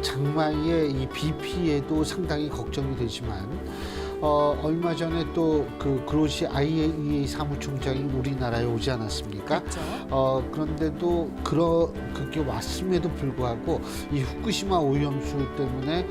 장마의 이 비 피해도 상당히 걱정이 되지만 얼마 전에 또 그 그로시 IAEA 사무총장이 우리나라에 오지 않았습니까? 그렇죠. 그런데도 그게 왔음에도 불구하고 이 후쿠시마 오염수 때문에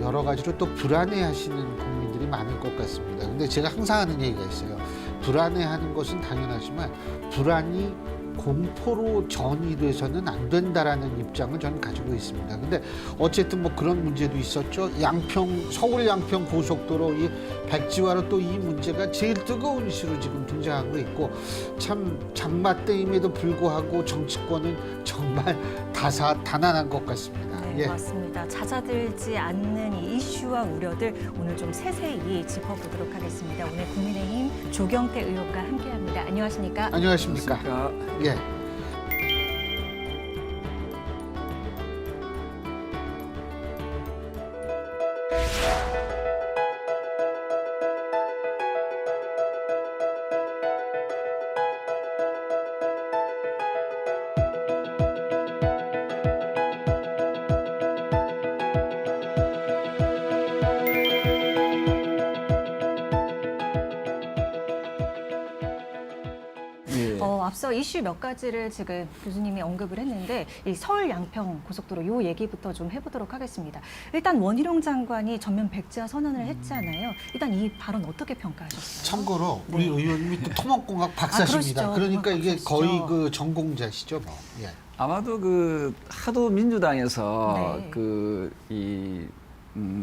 여러 가지로 또 불안해하시는 국민들이 많을 것 같습니다. 근데 제가 항상 하는 얘기가 있어요. 불안해하는 것은 당연하지만 불안이 공포로 전이돼서는 안 된다라는 입장을 저는 가지고 있습니다. 근데 어쨌든 뭐 그런 문제도 있었죠. 서울 양평 고속도로 이 백지화로 또 이 문제가 제일 뜨거운 이슈로 지금 등장하고 있고, 참 장마 때임에도 불구하고 정치권은 정말 다난한 것 같습니다. 네, 맞습니다. 잦아들지 않는 이 이슈와 우려들 오늘 좀 세세히 짚어보도록 하겠습니다. 오늘 국민의힘 조경태 의원과 함께합니다. 안녕하십니까? 안녕하십니까? 예. 앞서 이슈 몇 가지를 지금 교수님이 언급을 했는데 이 서울 양평 고속도로 요 얘기부터 좀 해보도록 하겠습니다. 일단 원희룡 장관이 전면 백지화 선언을 했잖아요. 일단 이 발언 어떻게 평가하셨어요? 참고로 우리 의원님이 또 토목공학 박사십니다. 그러시죠. 그러니까 이게 박사시죠. 거의 그 전공자시죠, 뭐. 예. 아마도 그 하도 민주당에서 네.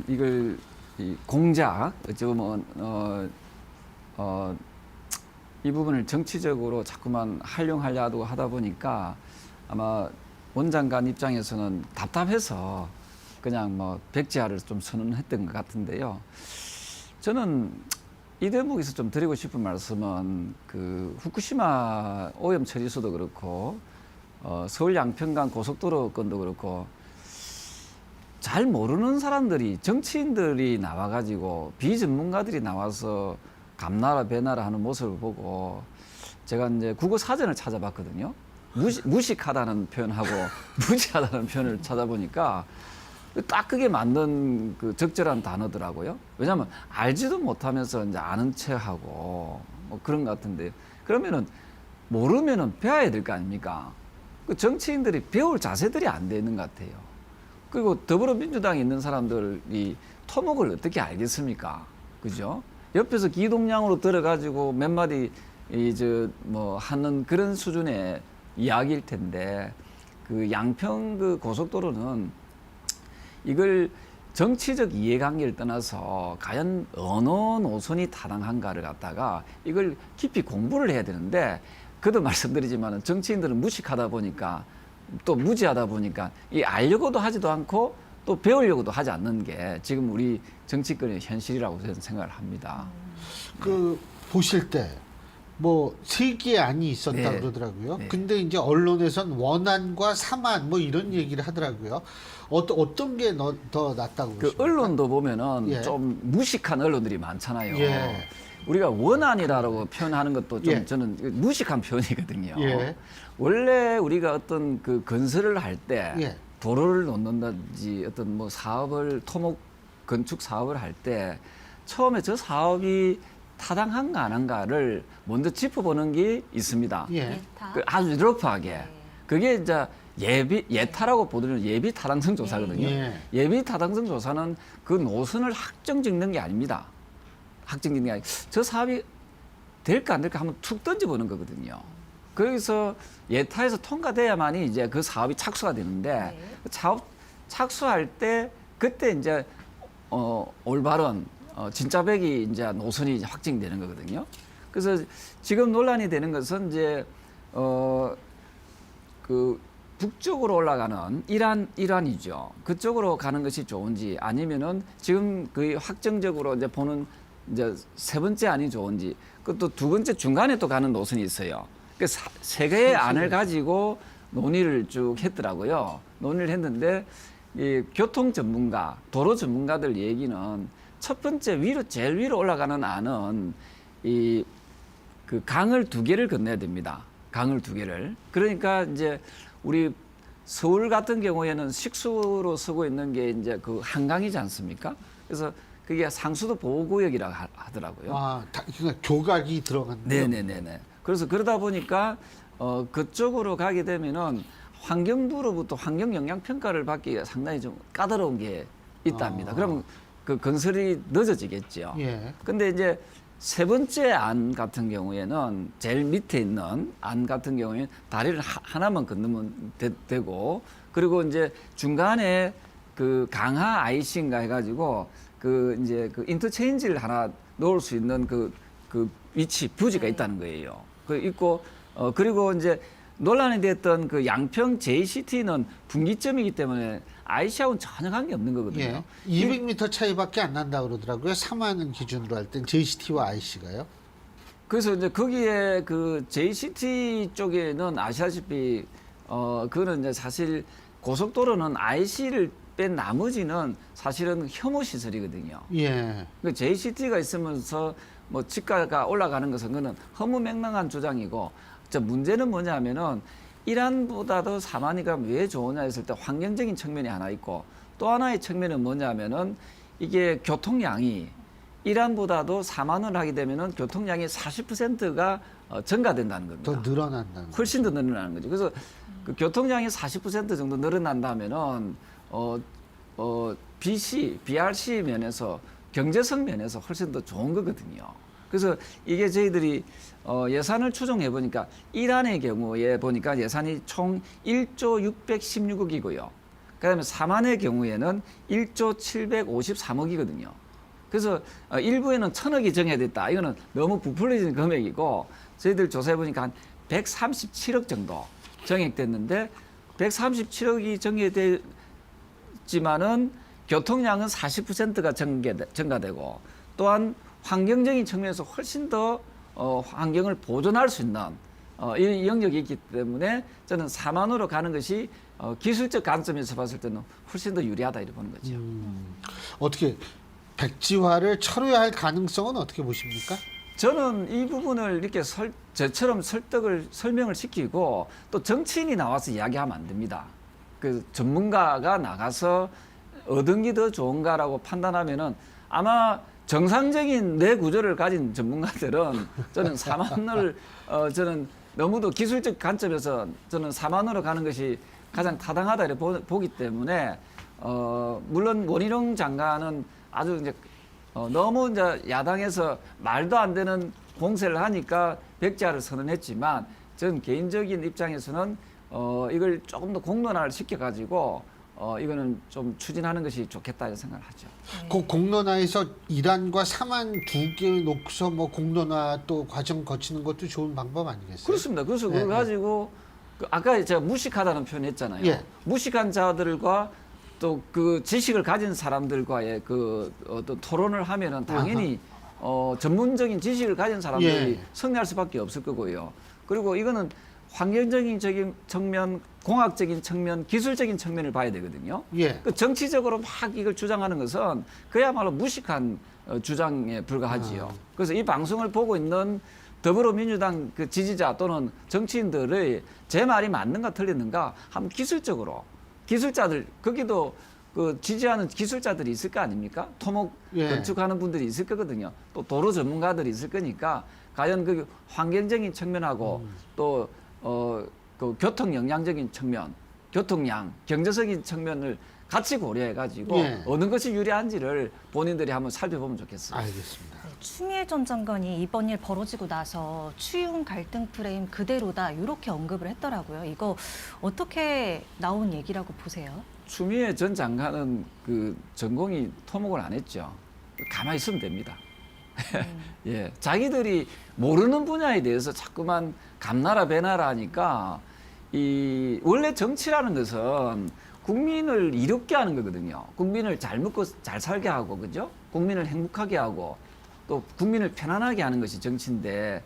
이걸 이 공작 어찌 보면 이 부분을 정치적으로 자꾸만 활용하려고 하다 보니까 아마 원 장관 입장에서는 답답해서 그냥 뭐 백지화를 좀 선언했던 것 같은데요. 저는 이 대목에서 좀 드리고 싶은 말씀은 그 후쿠시마 오염 처리소도 그렇고 서울 양평간 고속도로 건도 그렇고 잘 모르는 사람들이 정치인들이 나와가지고 비전문가들이 나와서 감나라 배나라 하는 모습을 보고 제가 이제 국어 사전을 찾아봤거든요. 무식하다는 표현하고 무지하다는 표현을 찾아보니까 딱 그게 맞는 그 적절한 단어더라고요. 왜냐하면 알지도 못하면서 이제 아는 체하고 뭐 그런 것 같은데, 그러면은 모르면은 배워야 될 거 아닙니까? 그 정치인들이 배울 자세들이 안 돼 있는 것 같아요. 그리고 더불어민주당에 있는 사람들이 토목을 어떻게 알겠습니까? 그죠? 옆에서 기동량으로 들어가지고 몇 마디 뭐 하는 그런 수준의 이야기일 텐데, 그 양평 그 고속도로는 이걸 정치적 이해관계를 떠나서 과연 어느 노선이 타당한가를 갖다가 이걸 깊이 공부를 해야 되는데, 그도 말씀드리지만 정치인들은 무식하다 보니까 또 무지하다 보니까 이 알려고도 하지도 않고 또 배우려고도 하지 않는 게 지금 우리 정치권의 현실이라고 저는 생각을 합니다. 그 보실 때 뭐 세 개의 안이 있었다 네. 그러더라고요. 네. 근데 이제 언론에선 원안과 삼안 뭐 이런 얘기를 하더라고요. 어떤 게 더 낫다고 그 보십니까? 언론도 보면은 예. 좀 무식한 언론들이 많잖아요. 예. 우리가 원안이라고 표현하는 것도 좀 예. 저는 무식한 표현이거든요. 예. 원래 우리가 어떤 그 건설을 할 때 예. 도로를 놓는다든지 어떤 뭐 사업을 토목 건축 사업을 할 때 처음에 저 사업이 타당한가 안 한가를 먼저 짚어보는 게 있습니다. 예. 예타? 그 아주 러프하게. 네. 그게 이제 예타라고 보더니 예비 타당성 조사거든요. 예. 예비 타당성 조사는 그 노선을 확정 짓는 게 아닙니다. 확정 짓는 게 아니고 저 사업이 될까 안 될까 한번 툭 던져보는 거거든요. 거기서 예타에서 통과돼야만이 이제 그 사업이 착수가 되는데, 네. 그 사업 착수할 때 그때 이제 올바른 진짜백이 이제 노선이 이제 확정되는 거거든요. 그래서 지금 논란이 되는 것은 이제 그 북쪽으로 올라가는 이란이죠. 그쪽으로 가는 것이 좋은지 아니면은 지금 거의 확정적으로 이제 보는 이제 세 번째 안이 좋은지, 그것도 두 번째 중간에 또 가는 노선이 있어요. 그 세 개의 안을 가지고 논의를 쭉 했더라고요. 논의를 했는데 이 교통 전문가, 도로 전문가들 얘기는 첫 번째 제일 위로 올라가는 안은 이 그 강을 두 개를 건너야 됩니다. 강을 두 개를. 그러니까 이제 우리 서울 같은 경우에는 식수로 쓰고 있는 게 이제 그 한강이지 않습니까? 그래서 그게 상수도 보호구역이라고 하더라고요. 그러니까 교각이 들어간. 네네네네. 그래서 그러다 보니까 그쪽으로 가게 되면은 환경부로부터 환경 영향 평가를 받기가 상당히 좀 까다로운 게 있답니다. 그럼 그 건설이 늦어지겠죠. 예. 근데 이제 세 번째 안 같은 경우에는 제일 밑에 있는 안 같은 경우에는 다리를 하나만 건너면 되고, 그리고 이제 중간에 그 강하 아이씨인가 해가지고 그 이제 그 인터체인지를 하나 놓을 수 있는 그 위치 부지가 있다는 거예요. 그 있고 그리고 이제 논란이 됐던 그 양평 JCT는 분기점이기 때문에 IC하고는 전혀 관계 없는 거거든요. 예. 200m 차이밖에 안 난다 그러더라고요. 3안 기준으로 할 땐 JCT와 IC가요. 그래서 이제 거기에 그 JCT 쪽에는 아시다시피 그거는 이제 사실 고속도로는 IC를 뺀 나머지는 사실은 혐오 시설이거든요. 예. 그 JCT가 있으면서 뭐 집가가 올라가는 것은 그는 허무맹랑한 주장이고, 문제는 뭐냐면은 1안보다도 3안이가 왜 좋으냐 했을 때 환경적인 측면이 하나 있고, 또 하나의 측면은 뭐냐면은 이게 교통량이 1안보다도 3안을 하게 되면은 교통량이 40%가 증가된다는 겁니다. 더 늘어난다는. 훨씬 더 늘어나는 거죠. 그래서 그 교통량이 40% 정도 늘어난다면은 BRC 면에서 경제성 면에서 훨씬 더 좋은 거거든요. 그래서 이게 저희들이 예산을 추정해 보니까 1안의 경우에 보니까 예산이 총 1조 616억이고요. 그다음에 3안의 경우에는 1조 753억이거든요. 그래서 일부에는 1,000억이 정해졌다. 이거는 너무 부풀려진 금액이고, 저희들 조사해 보니까 한 137억 정도 정액됐는데, 137억이 정해됐지만은 교통량은 40%가 증가되고, 또한 환경적인 측면에서 훨씬 더 환경을 보존할 수 있는 이 영역이 있기 때문에 저는 3안으로 가는 것이 기술적 관점에서 봤을 때는 훨씬 더 유리하다 이렇게 보는 거죠. 어떻게 백지화를 철회할 가능성은 어떻게 보십니까? 저는 이 부분을 이렇게 저처럼 설명을 시키고 또 정치인이 나와서 이야기하면 안 됩니다. 그 전문가가 나가서 어떤 게 더 좋은가라고 판단하면은 아마 정상적인 뇌 구조를 가진 전문가들은 저는 3안을 저는 너무도 기술적 관점에서 저는 3안으로 가는 것이 가장 타당하다 이렇게 보기 때문에 물론 원희룡 장관은 아주 이제 너무 이제 야당에서 말도 안 되는 공세를 하니까 백지화를 선언했지만, 저는 개인적인 입장에서는 이걸 조금 더 공론화를 시켜가지고 이거는 좀 추진하는 것이 좋겠다 이런 생각을 하죠. 그 공론화에서 1안과 3안 두 개 놓고서 뭐 공론화 또 과정 거치는 것도 좋은 방법 아니겠어요? 그렇습니다. 그래서 그걸 가지고 아까 제가 무식하다는 표현했잖아요. 예. 무식한 자들과 또 그 지식을 가진 사람들과의 그 토론을 하면은 당연히 전문적인 지식을 가진 사람들이 예. 승리할 수밖에 없을 거고요. 그리고 이거는 환경적인 측면, 공학적인 측면, 기술적인 측면을 봐야 되거든요. 예. 그 정치적으로 막 이걸 주장하는 것은 그야말로 무식한 주장에 불과하지요. 그래서 이 방송을 보고 있는 더불어민주당 그 지지자 또는 정치인들의 제 말이 맞는가 틀렸는가 한번 기술자들 거기도 그 지지하는 기술자들이 있을 거 아닙니까? 토목 예. 건축하는 분들이 있을 거거든요. 또 도로 전문가들이 있을 거니까 과연 그 환경적인 측면하고 또 그 교통 영향적인 측면, 교통량, 경제적인 측면을 같이 고려해가지고 예. 어느 것이 유리한지를 본인들이 한번 살펴보면 좋겠습니다. 알겠습니다. 추미애 전 장관이 이번 일 벌어지고 나서 추윤 갈등 프레임 그대로다 이렇게 언급을 했더라고요. 이거 어떻게 나온 얘기라고 보세요? 추미애 전 장관은 그 전공이 토목을 안 했죠. 가만히 있으면 됩니다. 예, 자기들이 모르는 분야에 대해서 자꾸만 감나라 배나라 하니까 이 원래 정치라는 것은 국민을 이롭게 하는 거거든요. 국민을 잘 먹고 잘 살게 하고, 그죠? 국민을 행복하게 하고 또 국민을 편안하게 하는 것이 정치인데,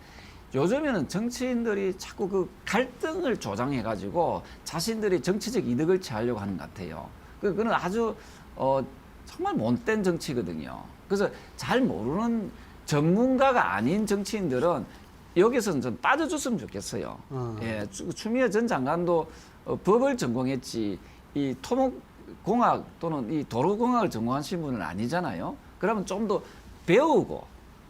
요즘에는 정치인들이 자꾸 그 갈등을 조장해가지고 자신들이 정치적 이득을 취하려고 하는 것 같아요. 그거는 아주 정말 못된 정치거든요. 그래서 잘 모르는 전문가가 아닌 정치인들은 여기서는 좀 빠져줬으면 좋겠어요. 예, 추미애 전 장관도 법을 전공했지 이 토목공학 또는 이 도로공학을 전공하신 분은 아니잖아요. 그러면 좀 더 배우고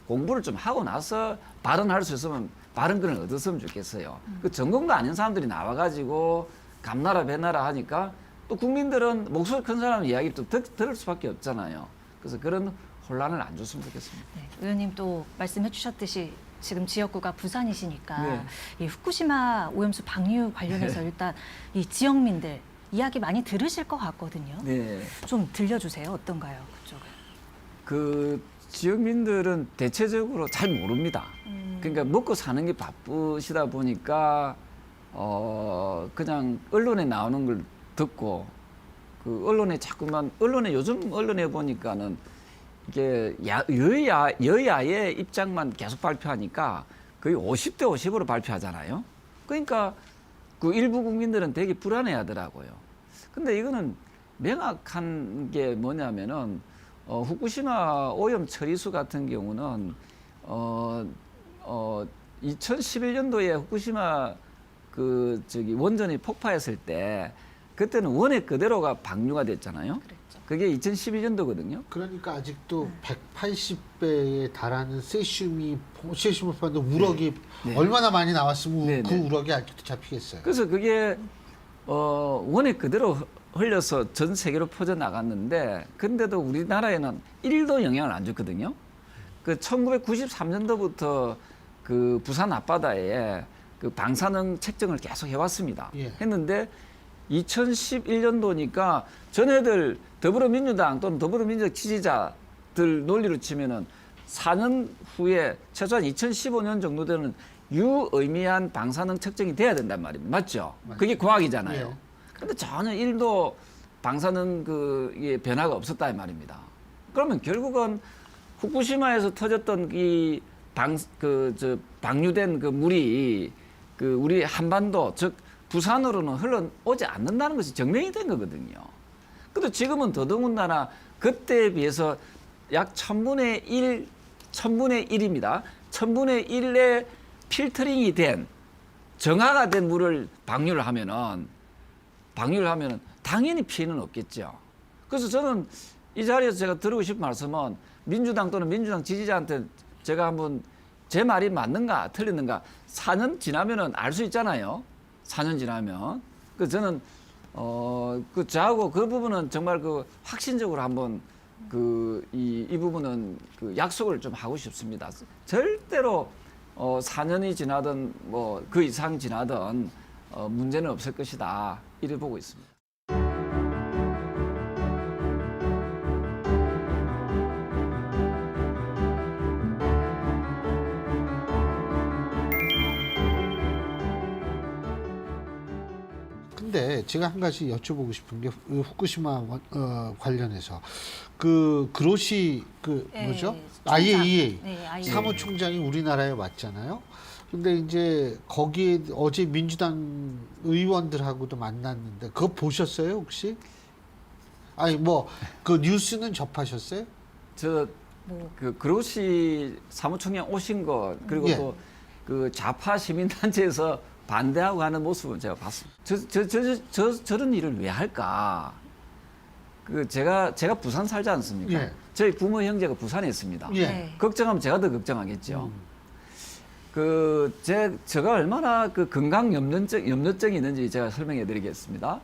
공부를 좀 하고 나서 발언할 수 있으면 발언권을 얻었으면 좋겠어요. 그 전공도 아닌 사람들이 나와가지고 감나라 배나라 하니까 또 국민들은 목소리 큰 사람 이야기를 또 들을 수밖에 없잖아요. 그래서 그런 혼란을 안 줬으면 좋겠습니다. 네, 의원님 또 말씀해 주셨듯이 지금 지역구가 부산이시니까 네. 이 후쿠시마 오염수 방류 관련해서 일단 이 지역민들 이야기 많이 들으실 것 같거든요. 네. 좀 들려주세요. 어떤가요? 그쪽은. 그 지역민들은 대체적으로 잘 모릅니다. 그러니까 먹고 사는 게 바쁘시다 보니까 그냥 언론에 나오는 걸 듣고 그 언론에 자꾸만 요즘 언론에 보니까는 이게 여야의 입장만 계속 발표하니까 거의 50대 50으로 발표하잖아요. 그러니까 그 일부 국민들은 되게 불안해하더라고요. 근데 이거는 명확한 게 뭐냐면은 후쿠시마 오염 처리수 같은 경우는 2011년도에 후쿠시마 원전이 폭파했을 때 그때는 원액 그대로가 방류가 됐잖아요. 그랬죠. 그게 2012년도거든요. 그러니까 아직도 180배에 달하는 세슘을 파는데 우럭이 네. 얼마나 많이 나왔으면 네, 그 네. 우럭이 아직도 잡히겠어요. 그래서 그게 원액 그대로 흘려서 전 세계로 퍼져 나갔는데, 근데도 우리나라에는 1도 영향을 안 줬거든요. 그 1993년도부터 그 부산 앞바다에 그 방사능 책정을 계속 해왔습니다. 예. 했는데 2011년도니까 전애들 더불어민주당 또는 더불어민주당 지지자들 논리로 치면은 4년 후에 최소한 2015년 정도 되는 유의미한 방사능 측정이 돼야 된단 말입니다. 맞죠? 그게 과학이잖아요. 예. 근데 전혀 1도 방사능 이게 변화가 없었다 이 말입니다. 그러면 결국은 후쿠시마에서 터졌던 이 방류된 그 물이 우리 한반도 즉 부산으로는 흘러오지 않는다는 것이 증명이 된 거거든요. 근데 지금은 더더군다나 그때에 비해서 약 1000분의 1입니다. 1000분의 1의 필터링이 된 정화가 된 물을 방류를 하면은 당연히 피해는 없겠죠. 그래서 저는 이 자리에서 제가 드리고 싶은 말씀은 민주당 또는 민주당 지지자한테 제가 한번 제 말이 맞는가 틀렸는가 4년 지나면은 알 수 있잖아요. 4년 지나면. 그래서 저는 저하고 그 부분은 정말 확신적으로 한번 이 부분은 약속을 좀 하고 싶습니다. 절대로 4년이 지나든 뭐 그 이상 지나든 문제는 없을 것이다. 이래 보고 있습니다. 근데 제가 한 가지 여쭤보고 싶은 게 후쿠시마 관련해서 그 그로시 네, 뭐죠? 총장. IAEA 네, IAEA. 사무총장이 우리나라에 왔잖아요. 근데 이제 거기에 어제 민주당 의원들하고도 만났는데 그거 보셨어요 혹시? 아니 뭐 그 뉴스는 접하셨어요? 뭐. 그로시 사무총장 오신 것 그리고 예. 또 그 좌파 시민단체에서 반대하고 하는 모습은 제가 봤습니다. 저런 일을 왜 할까? 제가 부산 살지 않습니까? 예. 저희 부모 형제가 부산에 있습니다. 예. 네. 걱정하면 제가 더 걱정하겠죠. 제가 얼마나 건강 염려증이 있는지 제가 설명해 드리겠습니다.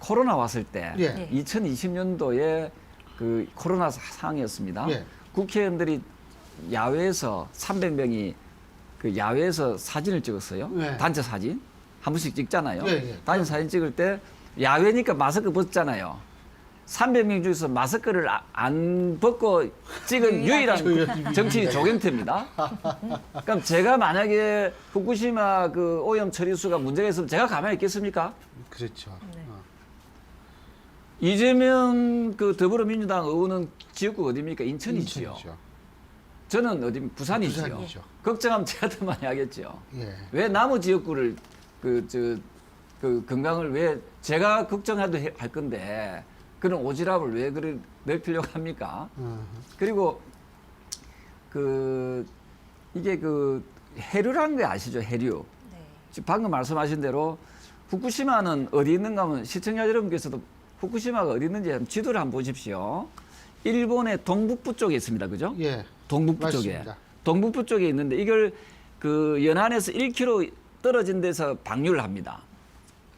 코로나 왔을 때, 예. 2020년도에 코로나 상황이었습니다. 예. 국회의원들이 야외에서 300명이 야외에서 사진을 찍었어요. 예. 단체 사진. 한 번씩 찍잖아요. 예, 예. 단체 사진 찍을 때 야외니까 마스크 벗잖아요. 300명 중에서 마스크를 안 벗고 찍은 유일한 정치인 조경태입니다. 그럼 제가 만약에 후쿠시마 오염 처리수가 문제가 있으면 제가 가만히 있겠습니까? 그렇죠. 네. 이재명 더불어민주당 의원은 지역구 어디입니까? 인천이지요. 인천이죠. 저는 부산이지요. 부산이죠. 걱정하면 제가 더 많이 하겠죠. 예. 왜 남의 지역구를 건강을 왜 제가 걱정해도 할 건데 그런 오지랖을 왜 넓히려고 합니까? 그리고 이게 해류라는 게 아시죠? 해류. 네. 지금 방금 말씀하신 대로 후쿠시마는 어디 있는가 하면 시청자 여러분께서도 후쿠시마가 어디 있는지 한번 지도를 한번 보십시오. 일본의 동북부 쪽에 있습니다. 그죠? 예. 동북부 쪽에. 맞습니다. 동북부 쪽에 있는데 이걸 그 연안에서 1km 떨어진 데서 방류를 합니다.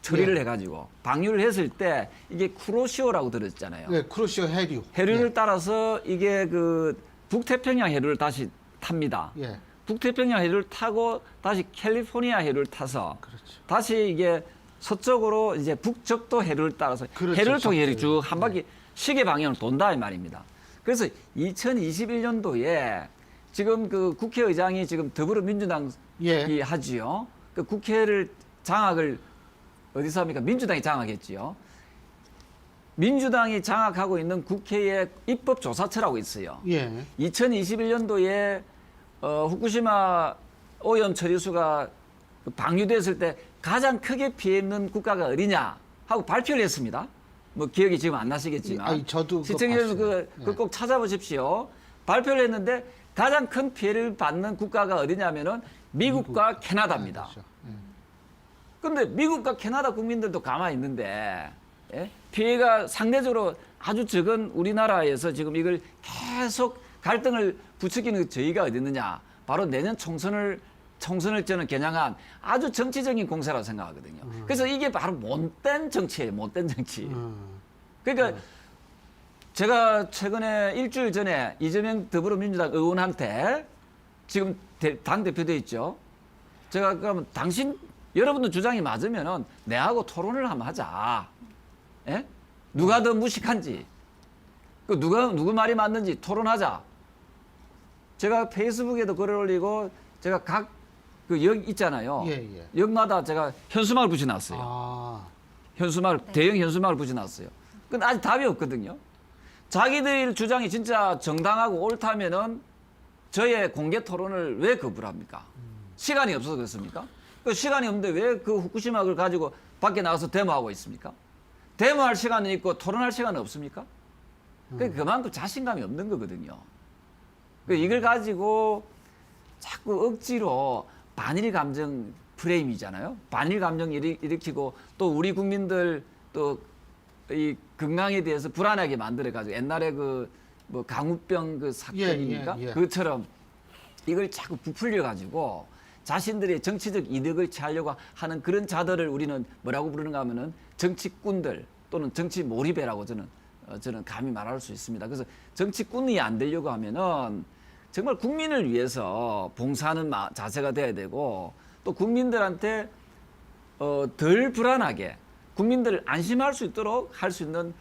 처리를 예. 해가지고 방류를 했을 때 이게 쿠로시오라고 들었잖아요. 네, 쿠로시오 해류. 해류를 예. 따라서 이게 그 북태평양 해류를 다시 탑니다. 예. 북태평양 해류를 타고 다시 캘리포니아 해류를 타서 그렇죠. 다시 이게 서쪽으로 이제 북적도 해류를 따라서 그렇죠. 해류를 통해 서쪽으로. 쭉 한 바퀴 시계 방향으로 돈다 이 말입니다. 그래서 2021년도에 지금 그 국회의장이 지금 더불어민주당이 예. 하지요. 그 국회를 장악을 어디서 합니까? 민주당이 장악했지요. 민주당이 장악하고 있는 국회의 입법조사처라고 있어요. 예. 2021년도에 후쿠시마 오염 처리수가 방류됐을 때 가장 크게 피해 있는 국가가 어디냐 하고 발표를 했습니다. 뭐 기억이 지금 안 나시겠지만 아니, 저도 그거 시청자 여러분 봤어요. 그거 꼭 찾아보십시오. 발표를 했는데 가장 큰 피해를 받는 국가가 어디냐면은 미국과 캐나다입니다. 그렇죠. 예. 그런데 미국과 캐나다 국민들도 가만히 있는데 예? 피해가 상대적으로 아주 적은 우리나라에서 지금 이걸 계속 갈등을 부추기는 저희가 어디 있느냐. 바로 내년 총선을 저는 겨냥한 아주 정치적인 공세라고 생각하거든요. 그래서 이게 바로 못된 정치예요. 못된 정치. 그러니까 제가 최근에 일주일 전에 이재명 더불어민주당 의원한테 지금 당대표 돼 있죠. 제가 그러면 여러분들 주장이 맞으면은 내하고 토론을 한번 하자. 예? 누가 더 무식한지, 누구 말이 맞는지 토론하자. 제가 페이스북에도 글을 올리고 제가 각 그 역 있잖아요. 예, 예. 역마다 제가 현수막을 붙여놨어요. 아. 현수막을 대형 현수막을 붙여놨어요. 근데 아직 답이 없거든요. 자기들 주장이 진짜 정당하고 옳다면은 저의 공개 토론을 왜 거부를 합니까? 시간이 없어서 그렇습니까? 그 시간이 없는데 왜 그 후쿠시마를 가지고 밖에 나가서 데모하고 있습니까? 데모할 시간은 있고 토론할 시간은 없습니까? 그만큼 자신감이 없는 거거든요. 이걸 가지고 자꾸 억지로 반일 감정 프레임이잖아요. 반일 감정 일으키고 또 우리 국민들 또 이 건강에 대해서 불안하게 만들어 가지고 옛날에 그 뭐 강우병 그 사건입니까? 예, 예. 그것처럼 이걸 자꾸 부풀려 가지고 자신들의 정치적 이득을 취하려고 하는 그런 자들을 우리는 뭐라고 부르는가 하면은 정치꾼들 또는 정치 몰입해라고 저는 감히 말할 수 있습니다. 그래서 정치꾼이 안 되려고 하면은 정말 국민을 위해서 봉사하는 자세가 돼야 되고 또 국민들한테 덜 불안하게 국민들을 안심할 수 있도록 할 수 있는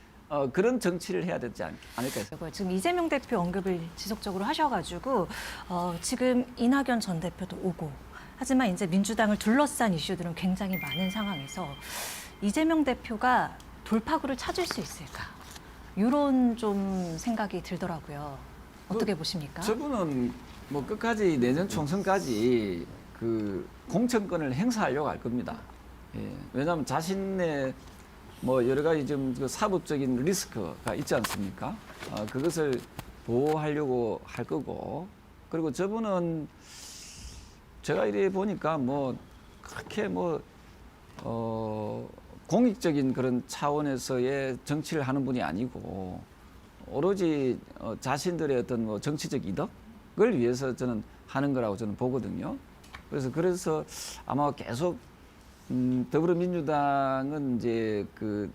그런 정치를 해야 되지 않을까 해서. 지금 이재명 대표 언급을 지속적으로 하셔가지고 지금 이낙연 전 대표도 오고 하지만 이제 민주당을 둘러싼 이슈들은 굉장히 많은 상황에서 이재명 대표가 돌파구를 찾을 수 있을까? 이런 좀 생각이 들더라고요. 어떻게 보십니까? 저분은 뭐 끝까지 내년 총선까지 그 공천권을 행사하려고 할 겁니다. 예. 왜냐하면 자신의 뭐 여러 가지 좀 그 사법적인 리스크가 있지 않습니까? 그것을 보호하려고 할 거고 그리고 저분은 제가 이래 보니까 뭐 그렇게 뭐 공익적인 그런 차원에서의 정치를 하는 분이 아니고 오로지 자신들의 어떤 뭐 정치적 이득을 위해서 저는 하는 거라고 저는 보거든요. 그래서 아마 계속 더불어민주당은 이제 그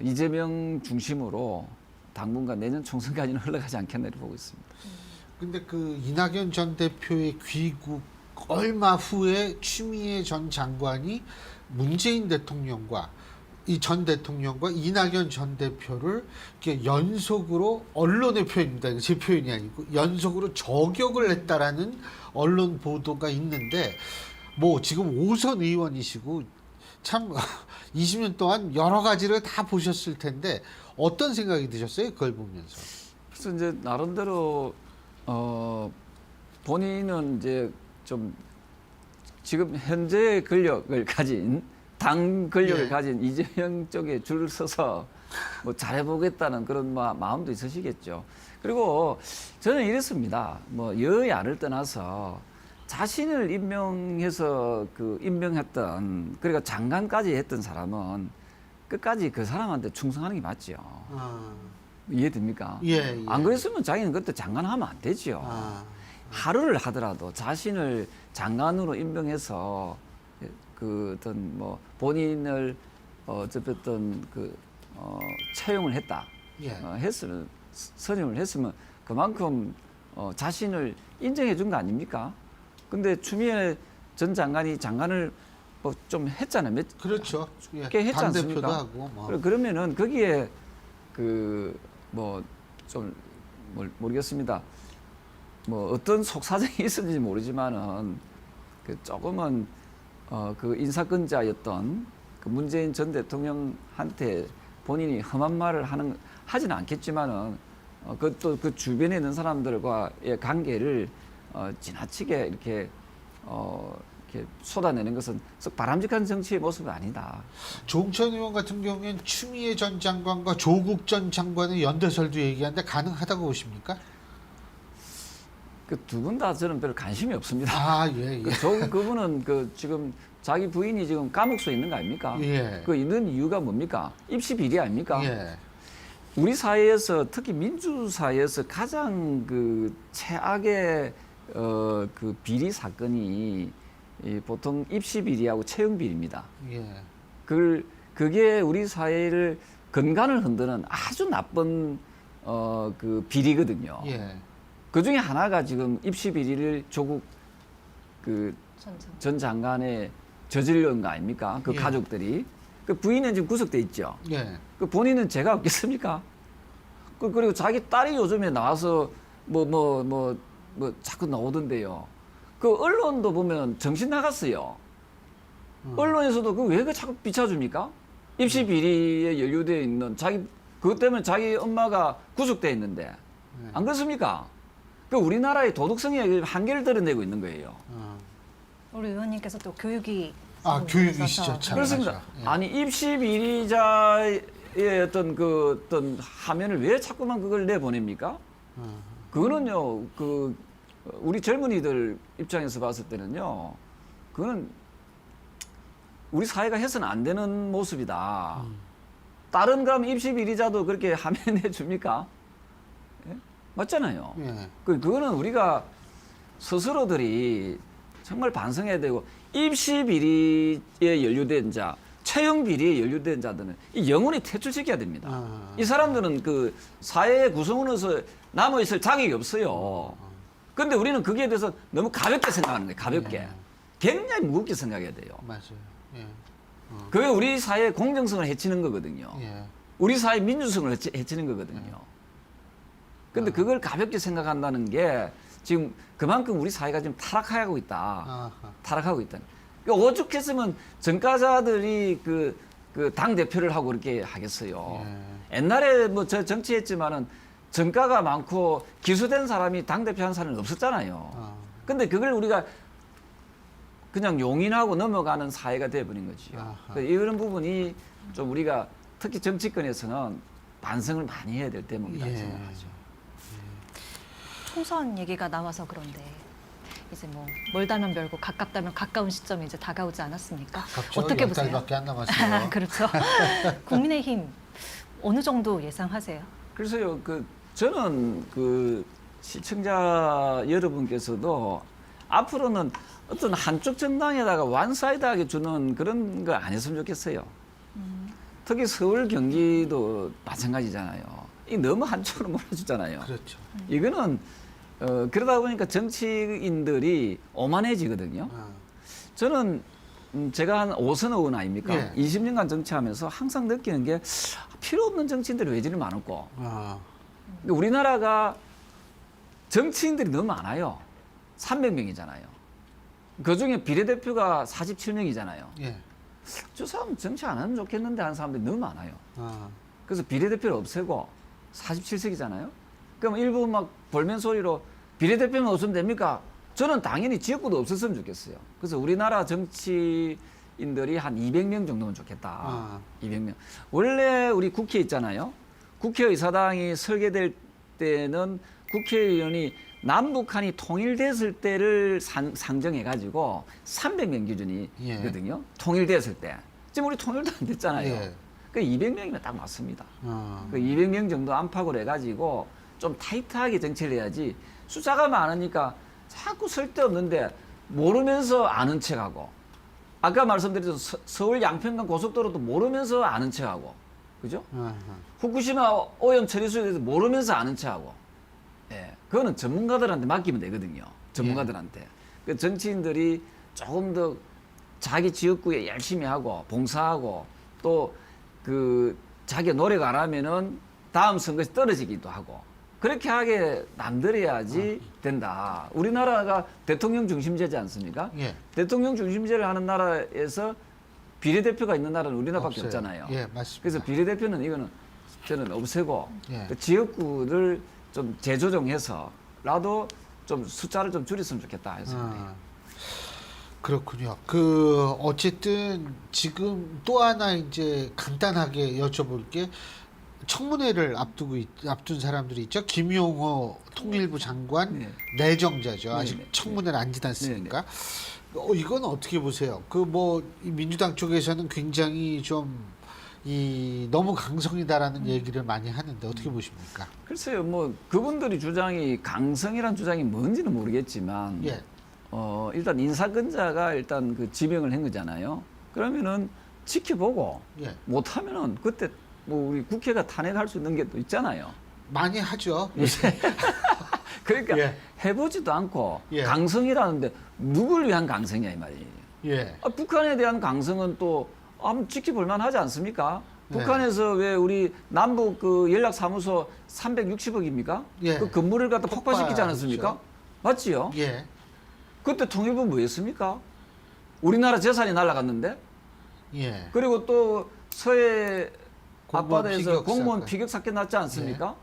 이재명 중심으로 당분간 내년 총선까지는 흘러가지 않겠나 이렇게 보고 있습니다. 근데 그 이낙연 전 대표의 귀국 얼마 후에 추미애 전 장관이 문재인 대통령과 이 전 대통령과 이낙연 전 대표를 이렇게 연속으로 언론의 표현입니다. 이거 제 표현이 아니고 연속으로 저격을 했다라는 언론 보도가 있는데 뭐 지금 5선 의원이시고 참 20년 동안 여러 가지를 다 보셨을 텐데 어떤 생각이 드셨어요? 그걸 보면서. 그래서 이제 나름대로 본인은 이제 좀 지금 현재 권력을 가진 당 권력을 예. 가진 이재명 쪽에 줄을 서서 뭐 잘해보겠다는 그런 마음도 있으시겠죠. 그리고 저는 이랬습니다. 뭐 여야를 떠나서 자신을 임명해서 그 임명했던 그러니까 장관까지 했던 사람은 끝까지 그 사람한테 충성하는 게 맞죠. 이해됩니까? 예, 예. 안 그랬으면 자기는 그때 장관하면 안 되죠. 하루를 하더라도 자신을 장관으로 임명해서 그 어떤 뭐 본인을 어쨌든 그 채용을 했다. 예. 했으면 선임을 했으면 그만큼 자신을 인정해 준 거 아닙니까? 근데 추미애 전 장관이 장관을 뭐 좀 했잖아요. 그렇죠. 예. 꽤 했지 당대표도 않습니까? 하고 뭐. 그러면은 거기에 그 뭐 좀 모르겠습니다. 뭐 어떤 속사정이 있었는지 모르지만은 그 조금은 그 인사권자였던 그 문재인 전 대통령한테 본인이 험한 말을 하지는 않겠지만은 그또 그 주변에 있는 사람들과의 관계를 지나치게 이렇게 이렇게 쏟아내는 것은 썩 바람직한 정치의 모습은 아니다. 조홍천 의원 같은 경우에는 추미애 전 장관과 조국 전 장관의 연대설도 얘기하는데 가능하다고 보십니까? 그 두 분 다 저는 별로 관심이 없습니다. 아, 예, 예. 그분은 그 지금 자기 부인이 지금 감옥소에 있는 거 아닙니까? 예. 그 있는 이유가 뭡니까? 입시 비리 아닙니까? 예. 우리 사회에서 특히 민주사회에서 가장 그 최악의 그 비리 사건이 보통 입시 비리하고 채용 비리입니다. 예. 그게 우리 사회를 근간을 흔드는 아주 나쁜 그 비리거든요. 예. 그 중에 하나가 지금 입시 비리를 조국 그 전 장관의 저질러온 거 아닙니까? 그 예. 가족들이. 그 부인은 지금 구속돼 있죠. 예. 그 본인은 죄가 없겠습니까? 그리고 자기 딸이 요즘에 나와서 뭐 자꾸 나오던데요. 그 언론도 보면 정신 나갔어요. 언론에서도 왜 자꾸 비춰줍니까? 입시 비리에 연루되어 있는 그것 때문에 자기 엄마가 구속돼 있는데 안 그렇습니까? 그 우리나라의 도덕성의 한계를 드러내고 있는 거예요. 우리 의원님께서 또 교육이 교육이시죠, 참. 그렇습니다. 맞아. 예. 아니 입시 비리자의 어떤 화면을 왜 자꾸만 그걸 내보냅니까? 그거는요, 그 우리 젊은이들 입장에서 봤을 때는요, 그거는 우리 사회가 해서는 안 되는 모습이다. 다른 그럼 입시 비리자도 그렇게 화면 내줍니까? 예? 맞잖아요. 예. 그거는 우리가 스스로들이 정말 반성해야 되고 입시 비리에 연루된 자, 채용 비리에 연루된 자들은 이 영원히 퇴출시켜야 됩니다. 이 사람들은 그 사회의 구성원으로서 남아 있을 자격이 없어요. 그런데 우리는 거기에 대해서 너무 가볍게 생각하는 거예요. 가볍게. 예. 굉장히 무겁게 생각해야 돼요. 맞아요. 예. 그게 우리 사회의 공정성을 해치는 거거든요. 예. 우리 사회 민주성을 해치는 거거든요. 근데 그걸 가볍게 생각한다는 게 지금 그만큼 우리 사회가 지금 타락하고 있다. 아하. 타락하고 있다. 그러니까 오죽했으면 정가자들이 그 당 대표를 하고 그렇게 하겠어요. 예. 옛날에 뭐 저 정치했지만은 정가가 많고 기수된 사람이 당 대표 한 사람은 없었잖아요. 근데 그걸 우리가 그냥 용인하고 넘어가는 사회가 돼버린 거지요. 아하. 그래서 이런 부분이 좀 우리가 특히 정치권에서는 반성을 많이 해야 될 대목이다 예. 생각하죠. 총선 얘기가 나와서 그런데 이제 뭐 멀다면 멀고 가깝다면 가까운 시점이 이제 다가오지 않았습니까? 가깝죠. 어떻게 10달밖에 보세요? 안 남았어요. 그렇죠. 국민의힘 어느 정도 예상하세요? 그래서요, 저는 그 시청자 여러분께서도 앞으로는 어떤 한쪽 정당에다가 완사이드하게 주는 그런 거 안 했으면 좋겠어요. 특히 서울, 경기도 마찬가지잖아요. 이 너무 한쪽으로 몰아주잖아요. 그렇죠. 이거는 그러다 보니까 정치인들이 오만해지거든요. 저는 제가 한 5선 의원 아닙니까? 예. 20년간 정치하면서 항상 느끼는 게 필요 없는 정치인들이 왜 저리 많았고 우리나라가 정치인들이 너무 많아요. 300명이잖아요. 그중에 비례대표가 47명이잖아요. 예. 저 사람 정치 안 하면 좋겠는데 하는 사람들이 너무 많아요. 그래서 비례대표를 없애고 47석이잖아요. 그럼 일부 막 볼멘 소리로 비례대표만 없으면 됩니까? 저는 당연히 지역구도 없었으면 좋겠어요. 그래서 우리나라 정치인들이 한 200명 정도면 좋겠다. 200명. 원래 우리 국회 있잖아요. 국회의사당이 설계될 때는 국회의원이 남북한이 통일됐을 때를 상정해가지고 300명 기준이거든요. 통일됐을 때. 지금 우리 통일도 안 됐잖아요. 예. 그 200명이면 딱 맞습니다. 어. 그 200명 정도 안팎으로 해가지고 좀 타이트하게 정치를 해야지 숫자가 많으니까 자꾸 쓸데없는데 모르면서 아는 척하고 아까 말씀드렸던 서울 양평간 고속도로도 모르면서 아는 척하고 그죠? 아하. 후쿠시마 오염 처리수에 대해서 모르면서 아는 척하고 예, 그거는 전문가들한테 맡기면 되거든요. 전문가들한테. 그 정치인들이 조금 더 자기 지역구에 열심히 하고 봉사하고 또 그 자기가 노력 안 하면은 다음 선거에서 떨어지기도 하고 그렇게 하게 만들어야지 된다. 우리나라가 대통령 중심제지 않습니까? 예. 대통령 중심제를 하는 나라에서 비례대표가 있는 나라는 우리나라밖에 없어요. 없잖아요. 예, 맞습니다. 그래서 비례대표는 이거는 저는 없애고 예. 그 지역구를 좀 재조정해서라도 좀 숫자를 좀 줄였으면 좋겠다 해서. 아, 그렇군요. 어쨌든 지금 또 하나 이제 간단하게 여쭤볼 게 청문회를 앞둔 사람들이 있죠. 김용호 통일부 장관 네. 내정자죠. 아직 네, 네. 청문회를 안 지났으니까. 이건 어떻게 보세요? 이 민주당 쪽에서는 굉장히 좀 너무 강성이다라는 얘기를 많이 하는데 어떻게 보십니까? 글쎄요, 뭐 그분들이 주장이 강성이란 주장이 뭔지는 모르겠지만 예. 일단 인사권자가 일단 그 지명을 한 거잖아요. 그러면은 지켜보고 예. 못하면은 그때 뭐 우리 국회가 탄핵할 수 있는 게 또 있잖아요. 많이 하죠. 그러니까 예. 해보지도 않고 예. 강성이라는데 누굴 위한 강성이야 이 말이에요. 예. 북한에 대한 강성은 또 한번 지켜볼 만하지 않습니까? 네. 북한에서 왜 우리 남북 그 연락사무소 360억입니까? 예. 그 건물을 갖다 폭파시키지 않았습니까? 폭파했죠. 맞지요? 예. 그때 통일부 뭐 했습니까? 우리나라 재산이 날아갔는데? 예. 그리고 또 서해 공무원 앞바다에서 피격 공무원 사건. 피격 사건 났지 않습니까?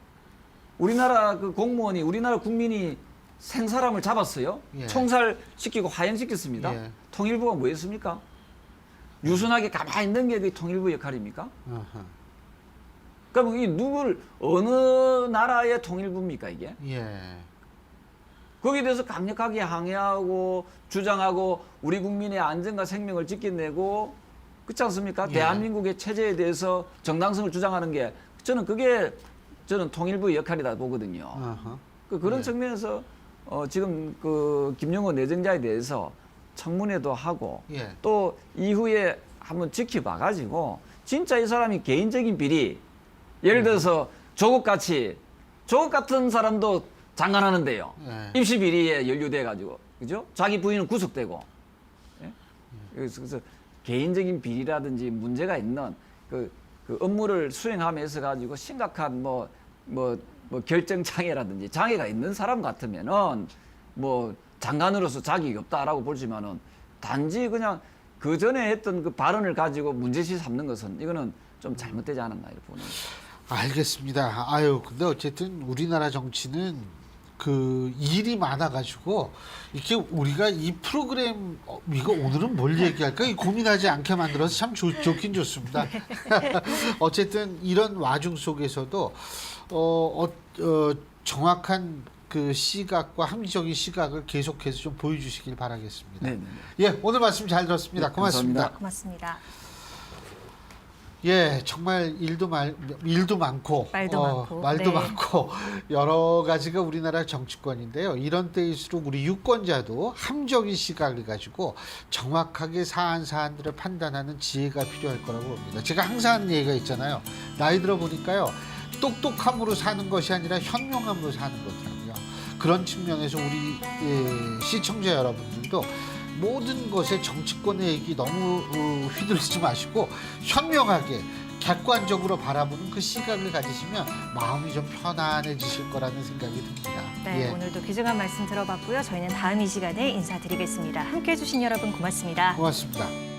우리나라 그 공무원이 우리나라 국민이 생사람을 잡았어요. 예. 총살시키고 화형시켰습니다. 예. 통일부가 뭐 했습니까? 유순하게 가만히 있는 게 그 통일부 역할입니까? 어허. 그럼 이 어느 나라의 통일부입니까 이게? 예. 거기에 대해서 강력하게 항의하고 주장하고 우리 국민의 안전과 생명을 지켜내고 그렇지 않습니까? 예. 대한민국의 체제에 대해서 정당성을 주장하는 게 그게 통일부의 역할이다 보거든요. 어허. 그런 예. 측면에서 지금 그 김용호 내정자에 대해서 청문회도 하고 예. 또 이후에 한번 지켜봐 가지고 진짜 이 사람이 개인적인 비리 예를 들어서 조국 같은 사람도 장관하는데요. 예. 입시 비리에 연루돼 가지고 그죠? 자기 부인은 구속되고 예? 그래서 개인적인 비리라든지 문제가 있는 그 업무를 수행하면서 가지고 심각한 뭐 결정 장애라든지 장애가 있는 사람 같으면은 뭐 장관으로서 자격이 없다라고 보지만은 단지 그냥 그 전에 했던 그 발언을 가지고 문제시 삼는 것은 이거는 좀 잘못되지 않았나 이렇게 보는 거죠. 알겠습니다. 근데 어쨌든 우리나라 정치는 일이 많아가지고 이렇게 우리가 이 프로그램 이거 오늘은 뭘 얘기할까 고민하지 않게 만들어서 참 좋긴 좋습니다. 어쨌든 이런 와중 속에서도 정확한 그 시각과 합리적인 시각을 계속해서 좀 보여주시길 바라겠습니다. 네네. 예, 오늘 말씀 잘 들었습니다. 네, 고맙습니다. 감사합니다. 고맙습니다. 예, 정말 일도 많고 말도 네. 많고 여러 가지가 우리나라 정치권인데요. 이런 때일수록 우리 유권자도 합리적인 시각을 가지고 정확하게 사안들을 판단하는 지혜가 필요할 거라고 봅니다. 제가 항상 하는 얘기가 있잖아요. 나이 들어 보니까요. 똑똑함으로 사는 것이 아니라 현명함으로 사는 거더라고요. 그런 측면에서 우리 시청자 여러분들도 모든 것에 정치권의 얘기 너무 휘둘리지 마시고 현명하게 객관적으로 바라보는 그 시각을 가지시면 마음이 좀 편안해지실 거라는 생각이 듭니다. 네, 예. 오늘도 귀중한 말씀 들어봤고요. 저희는 다음 이 시간에 인사드리겠습니다. 함께해 주신 여러분 고맙습니다. 고맙습니다.